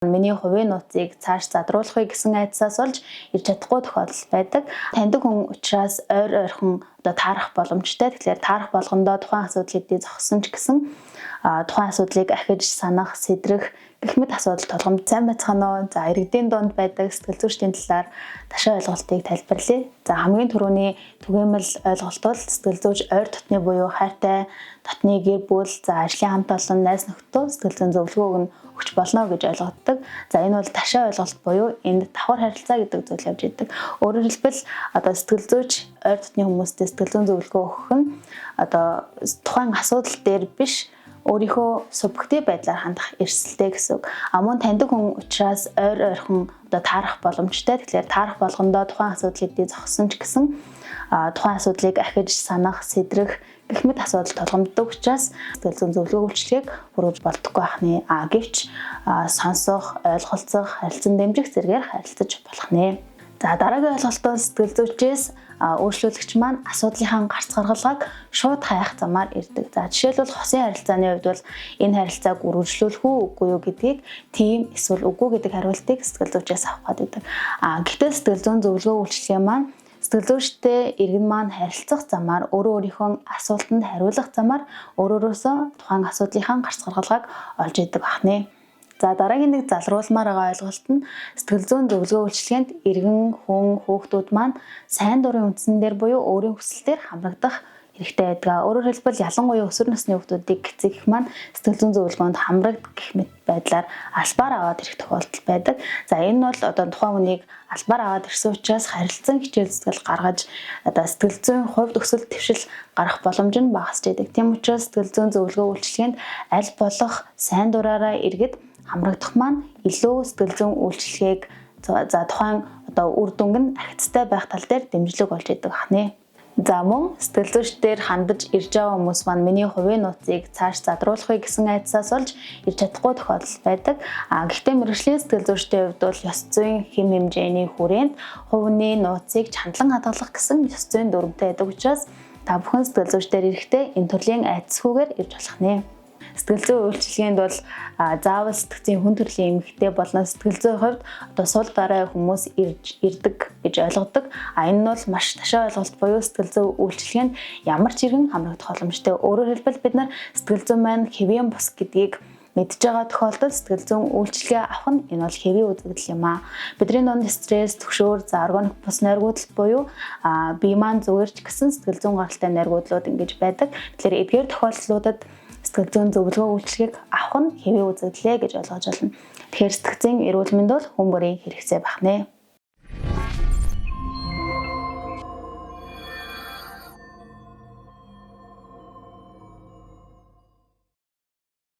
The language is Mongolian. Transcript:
Миний хувийн нууцыг цааш задруулахыг гэсэн айдсаас олж ирж чадахгүй тохиолдол байдаг. Таньдаг хүн учраас ойрхон таарах боломжтой. Тэгэхээр таарах болгондоо тухайн асуудал хэдий зогссон ч гэсэн тухайн асуудлыг ахиж санах, сэтрэх гэх мэт асуудал толгомд сайн байцгаана уу? За иргэдийн донд байдаг сэтгэл зүйчдийн талаар ташаа ойлголтыг тайлбарлая. За хамгийн түрүүний түгээмэл ойлголт бол сэтгэл зүйч ойр дотны буюу хайртай дотны гэр бүл, за ажлын хамт олон, найз нөхдөд сэтгэл зүйн зөвлөгөөг нь өгч болно гэж ойлгогддог. За энэ бол ташаа ойлголт буюу энд давхар харилцаа гэдэг зүйл явж идэг. Өөрөөр хэлбэл сэтгэл зүйч ойр дотны хүмүүстээ сэтгэл зүйн зөвлөгөө өгөх нь тухайн асуудал дээр биш, өөрийнхөө субъектив байдлаар хандах эрсдэлтэй гэсэн үг. Мөн таньдаг хүн учраас ойрхон таарах боломжтой. Тэгэхээр таарах болгондоо тухайн асуудал хэдий зогссон ч гэсэн тухайн асуудлыг ахиж санах, сэтрэх гэх мэт асуудал толгомддог учраас сэтгэл зүйн зөвлөгөө үйлчилгээг хүргэж болдоггүй ахны. Гэвч сонсох, ойлголцох, харилцан дэмжих зэргээр харилцаж болох нэ. За дараагийн ойлголт бол сэтгэл зүйчээс өөрчлөлөгч маань асуудлынхаа гарц гаргалгааг шууд хаях замаар ирдэг. За жишээлбэл хосын харилцааны хувьд бол энэ харилцааг үргэлжлүүлэх үү үгүй юу гэдгийг тийм эсвэл үгүй гэдэг хариултыг сэтгэл зүйчээс авах гэдэг. Гэтэл сэтгэл зүйн зөвлөгөө үйлчилгээ маань сэтгэл зүйчтэй иргэн маань харилцах замаар өөрийнхөө асуултанд хариулах замаар өөрөөсөө тухайн асуудлынхаа гарц гаргалгааг олж идэг бахнэ. За дараагийн нэг залруулмаар байгаа ойлголт нь сэтгэл зүйн зөвлөгөө үйлчилгээнд иргэн, хүн, хүүхдүүд маань сайн дурын үндсэн дээр буюу өөрийн хүсэлтээр хамрагдах хэрэгтэй байдаг. Өөрөөр хэлбэл ялангуяа өсвөр насны хүүхдүүдийг эцэг маань сэтгэл зүйн зөвлөгөөнд хамрагдах гэх мэт байдлаар албаар аваад ирэх тохиолдол байдаг. За энэ бол тухайн хүнийг албаар аваад ирсэн учраас харилцан хичээл зүтгэл гаргаж сэтгэл зүйн хувьд өсөлт твшил гарах боломж нь багасч идэг. Тийм учраас сэтгэл зүйн зөвлөгөө үйлчилгээнд аль болох сайн дураараа иргэд хамрагдах маань илүү сэтгэл зүйн үйлчилгээг тухайн үр дүнг нь ахицтай байх тал дээр дэмжлэг болж идэг бахнэ. За мөн сэтгэл зүйчдээр хандаж ирж байгаа хүмүүс маань миний хувийн нууцыг цааш задруулахыг гэсэн айдсаас олж ирж чадахгүй тохиолдол байдаг. Гэхдээ мэргэжлийн сэтгэл зүйчдийн хувьд бол ёс зүйн хэм хэмжээний хүрээнд хувийн нууцыг чандлан хадгалах гэсэн ёс зүйн дүрмтэй байдаг учраас та бүхэн сэтгэл зүйчдээр ирэхдээ энэ төрлийн айдсгүйгээр ирж болох нэ. Сэтгэл зүйн үйлчилгээнд бол заавал сэтгцийн хүн төрлийн эмэгтэй болон сэтгэл зүйн хувьд сул дараа хүмүүс ирдэг гэж ойлгодог. Энэ нь бол маш ташаа ойлголт буюу сэтгэл зүйн үйлчилгээнд ямар ч иргэн хамрагдах боломжтой. Өөрөөр хэлбэл бид нар сэтгэл зүйн маань хэвийн бус гэдгийг мэдж байгаа тохиолдолд сэтгэл зүйн үйлчилгээ авах нь энэ бол хэвийн үзэгдэл юм аа. Бидний донд стресс, түгшүүр, органик бус нойргуудал буюу бие маань зүгээрч гэсэн сэтгэл зүйн гаралтай нойргуудлууд ингэж байдаг. Тэгэхээр эдгээр тохиолдлуудад сэтгэл зүйн зөвлөгөө үйлчилгээг авах нь хэвийн үзэгдлээ гэж ойлгож байна. Тэгэхээр сэтгцийн эрүүл мэнд бол хүн бүрийн хэрэгцээ бахнэ.